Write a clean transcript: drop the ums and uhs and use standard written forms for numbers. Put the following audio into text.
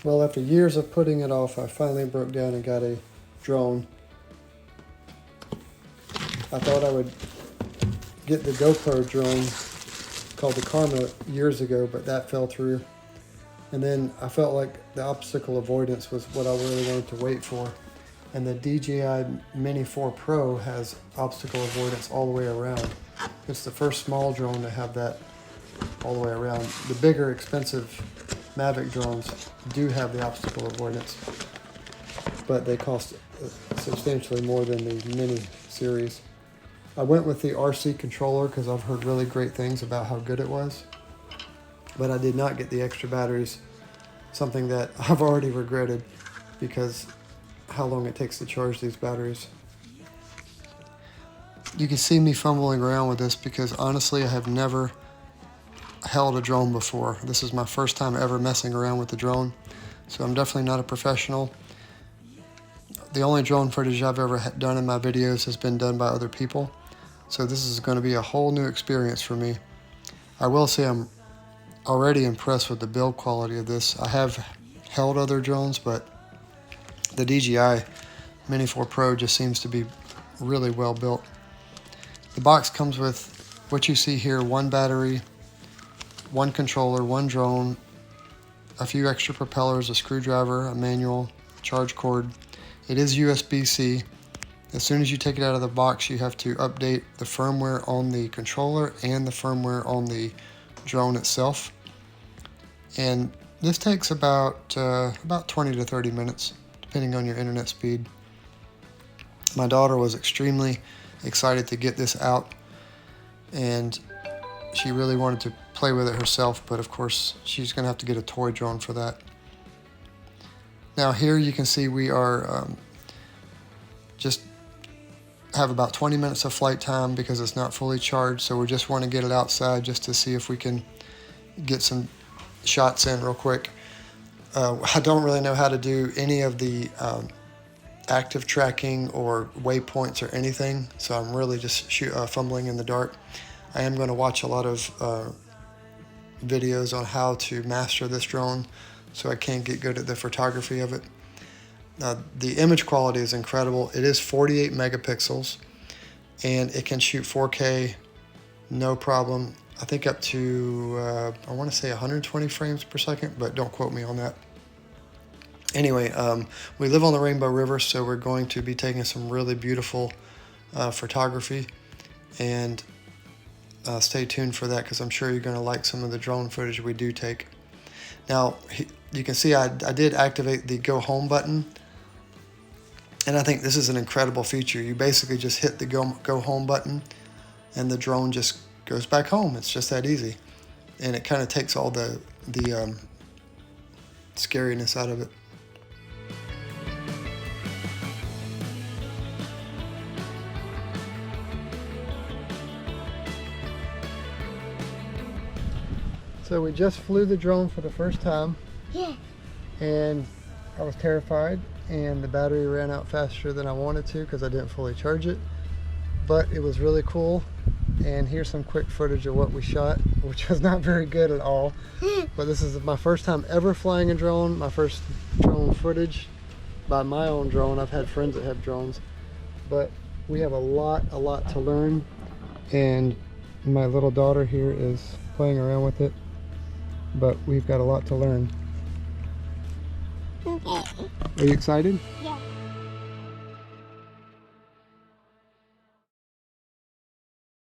Well, after years of putting it off, I finally broke down and got a drone. I thought I would get the GoPro drone called the Karma years ago, but that fell through. And then I felt like the obstacle avoidance was what I really wanted to wait for. And the DJI Mini 4 Pro has obstacle avoidance all the way around. It's the first small drone to have that all the way around. The bigger, expensive Mavic drones do have the obstacle avoidance, but they cost substantially more than the Mini series. I went with the RC controller because I've heard really great things about how good it was, but I did not get the extra batteries, something that I've already regretted because how long it takes to charge these batteries. You can see me fumbling around with this because honestly I have never held a drone before. This is my first time ever messing around with the drone, so I'm definitely not a professional. The only drone footage I've ever done in my videos has been done by other people, so this is going to be a whole new experience for me. I will say I'm already impressed with the build quality of this. I have held other drones, but the DJI Mini 4 Pro just seems to be really well built. The box comes with what you see here: one battery, one controller, one drone, a few extra propellers, a screwdriver, a manual, charge cord. It is USB-C. As soon as you take it out of the box, you have to update the firmware on the controller and the firmware on the drone itself. And this takes about 20 to 30 minutes, depending on your internet speed. My daughter was extremely excited to get this out, and she really wanted to play with it herself, but of course she's going to have to get a toy drone for that. Now here you can see we are just have about 20 minutes of flight time because it's not fully charged, so we just want to get it outside just to see if we can get some shots in real quick. I don't really know how to do any of the active tracking or waypoints or anything, so I'm really just fumbling in the dark. I am going to watch a lot of videos on how to master this drone so I can get good at the photography of it. The image quality is incredible. It is 48 megapixels and it can shoot 4K no problem. I think up to I want to say 120 frames per second, but don't quote me on that. Anyway, we live on the Rainbow River, so we're going to be taking some really beautiful photography, and stay tuned for that because I'm sure you're going to like some of the drone footage we do take. Now, you can see I did activate the Go Home button, and I think this is an incredible feature. You basically just hit the Go Home button, and the drone just goes back home. It's just that easy, and it kind of takes all the scariness out of it. So we just flew the drone for the first time. Yeah. And I was terrified, and the battery ran out faster than I wanted to because I didn't fully charge it. But it was really cool. And here's some quick footage of what we shot, which was not very good at all. But this is my first time ever flying a drone, my first drone footage by my own drone. I've had friends that have drones, but we have a lot to learn. And my little daughter here is playing around with it, but we've got a lot to learn. Okay. Are you excited? Yeah.